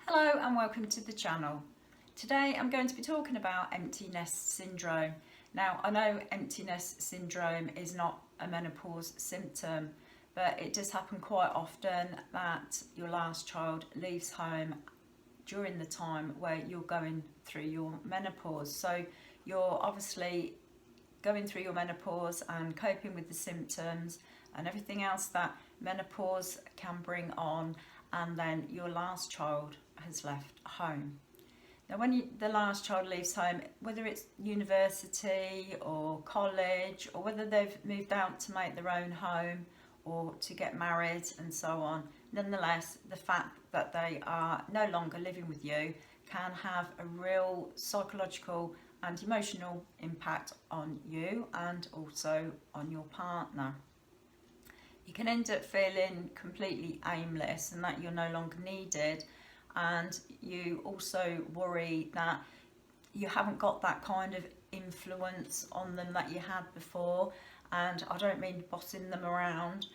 Hello and welcome to the channel. Today I'm going to be talking about empty nest syndrome. Now I know empty nest syndrome is not a menopause symptom, but it does happen quite often that your last child leaves home during the time where you're going through your menopause. So you're obviously going through your menopause and coping with the symptoms and everything else that menopause can bring on, and then your last child has left home. Now when the last child leaves home, whether it's university or college, or whether they've moved out to make their own home or to get married and so on, nonetheless the fact that they are no longer living with you can have a real psychological and emotional impact on you and also on your partner. You can end up feeling completely aimless and that you're no longer needed, and you also worry that you haven't got that kind of influence on them that you had before. And I don't mean bossing them around,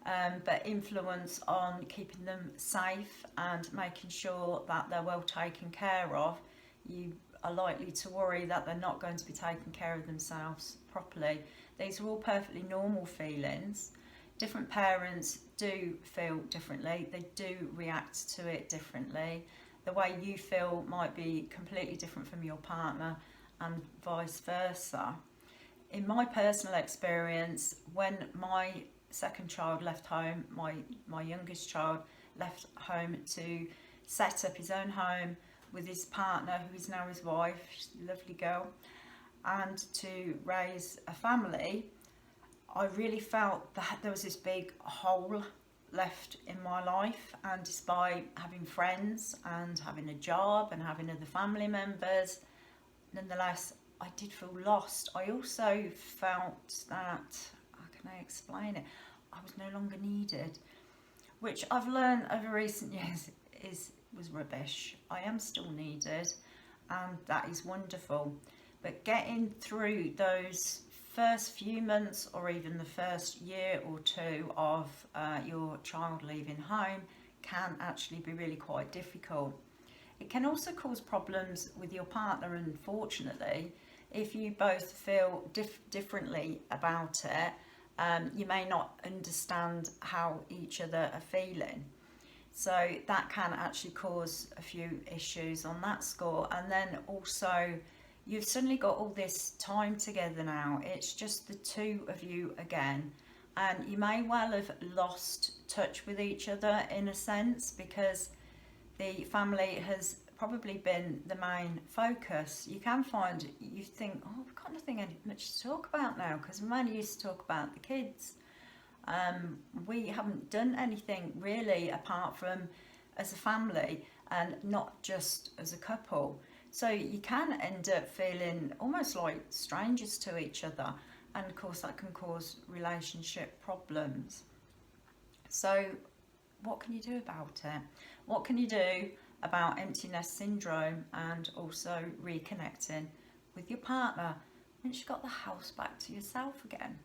but influence on keeping them safe and making sure that they're well taken care of. You are likely to worry that they're not going to be taking care of themselves properly. These are all perfectly normal feelings. Different parents do feel differently, they do react to it differently. The way you feel might be completely different from your partner and vice versa. In my personal experience, when my second child left home, my youngest child left home to set up his own home with his partner, who is now his wife, she's a lovely girl, and to raise a family, I really felt that there was this big hole left in my life, and despite having friends and having a job and having other family members, nonetheless I did feel lost. I also felt that, how can I explain it, I was no longer needed, which I've learned over recent years was rubbish. I am still needed, and that is wonderful, but getting through those first few months or even the first year or two of your child leaving home can actually be really quite difficult. It can also cause problems with your partner, unfortunately. If you both feel differently about it, you may not understand how each other are feeling. So that can actually cause a few issues on that score. And then also, you've suddenly got all this time together now. It's just the two of you again. And you may well have lost touch with each other in a sense, because the family has probably been the main focus. You can find, you think, oh, we've got nothing much to talk about now, because we only used to talk about the kids. We haven't done anything really apart from as a family and not just as a couple. So you can end up feeling almost like strangers to each other, and of course that can cause relationship problems. So what can you do about it? What can you do about empty nest syndrome and also reconnecting with your partner once you've got the house back to yourself again?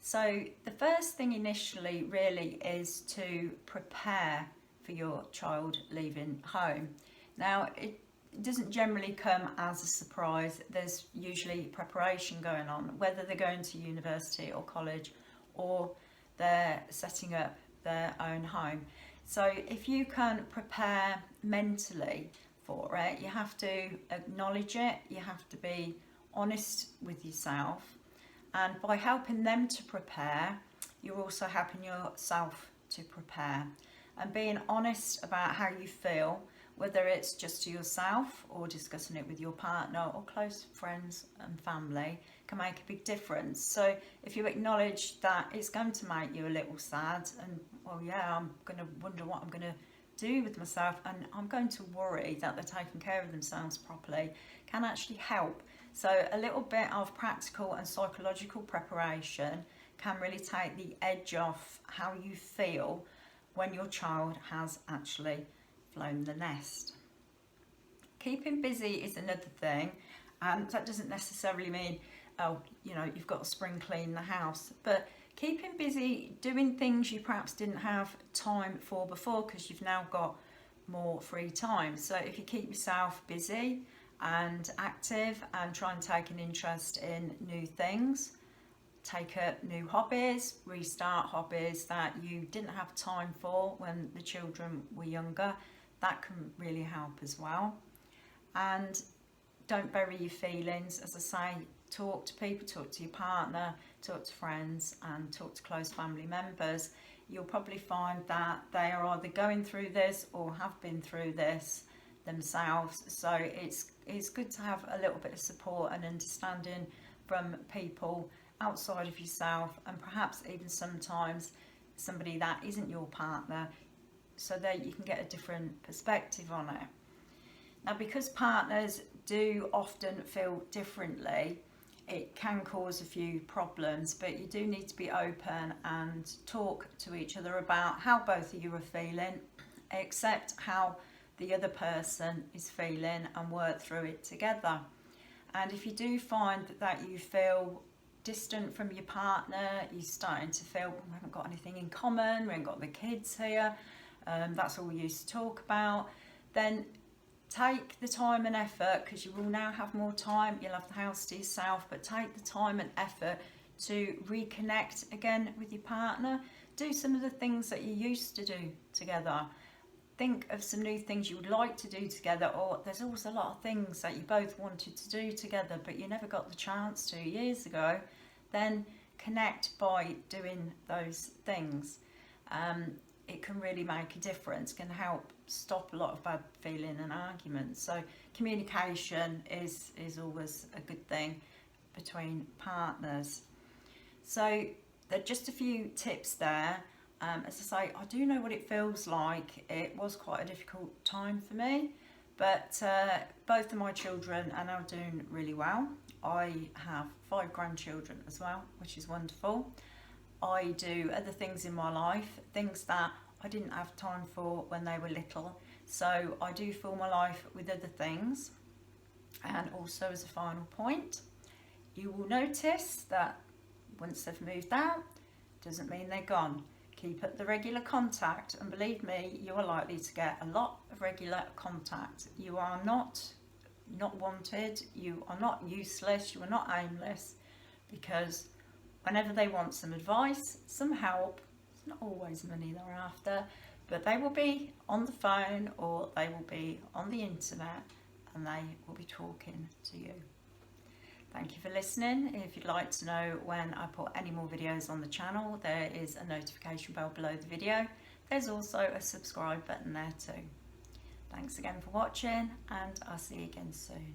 So the first thing initially really is to prepare for your child leaving home. Now it doesn't generally come as a surprise. There's usually preparation going on, whether they're going to university or college or they're setting up their own home. So if you can prepare mentally for it, you have to acknowledge it, you have to be honest with yourself, and by helping them to prepare, you're also helping yourself to prepare. And being honest about how you feel, whether it's just to yourself or discussing it with your partner or close friends and family, can make a big difference. So if you acknowledge that it's going to make you a little sad, and well, yeah, I'm going to wonder what I'm going to do with myself, and I'm going to worry that they're taking care of themselves properly, can actually help. So a little bit of practical and psychological preparation can really take the edge off how you feel when your child has actually flown the nest. Keeping busy is another thing, and that doesn't necessarily mean, oh, you know, you've got to spring clean the house, but keeping busy doing things you perhaps didn't have time for before, because you've now got more free time. So if you keep yourself busy and active and try and take an interest in new things, take up new hobbies, restart hobbies that you didn't have time for when the children were younger, that can really help as well. And don't bury your feelings. As I say, talk to people, talk to your partner, talk to friends, and talk to close family members. You'll probably find that they are either going through this or have been through this themselves. So it's good to have a little bit of support and understanding from people outside of yourself, and perhaps even sometimes somebody that isn't your partner, so that you can get a different perspective on it. Now, because partners do often feel differently, it can cause a few problems, but you do need to be open and talk to each other about how both of you are feeling, accept how the other person is feeling, and work through it together. And if you do find that you feel distant from your partner, you're starting to feel, we haven't got anything in common, we haven't got the kids here, that's all we used to talk about, then take the time and effort, because you will now have more time, you'll have the house to yourself, but take the time and effort to reconnect again with your partner. Do some of the things that you used to do together. Think of some new things you would like to do together, or there's always a lot of things that you both wanted to do together but you never got the chance to years ago. Then connect by doing those things. It can really make a difference, can help stop a lot of bad feeling and arguments. So communication is always a good thing between partners. So there are just a few tips there. As I say, I do know what it feels like. It was quite a difficult time for me, but both of my children are now doing really well. I have 5 grandchildren as well, which is wonderful. I do other things in my life, things that I didn't have time for when they were little. So I do fill my life with other things. And also, as a final point, you will notice that once they've moved out, doesn't mean they're gone. Keep up the regular contact, and believe me, you are likely to get a lot of regular contact. You are not wanted, you are not useless, you are not aimless, because whenever they want some advice, some help, it's not always money they're after, but they will be on the phone or they will be on the internet and they will be talking to you. Thank you for listening. If you'd like to know when I put any more videos on the channel, there is a notification bell below the video. There's also a subscribe button there too. Thanks again for watching, and I'll see you again soon.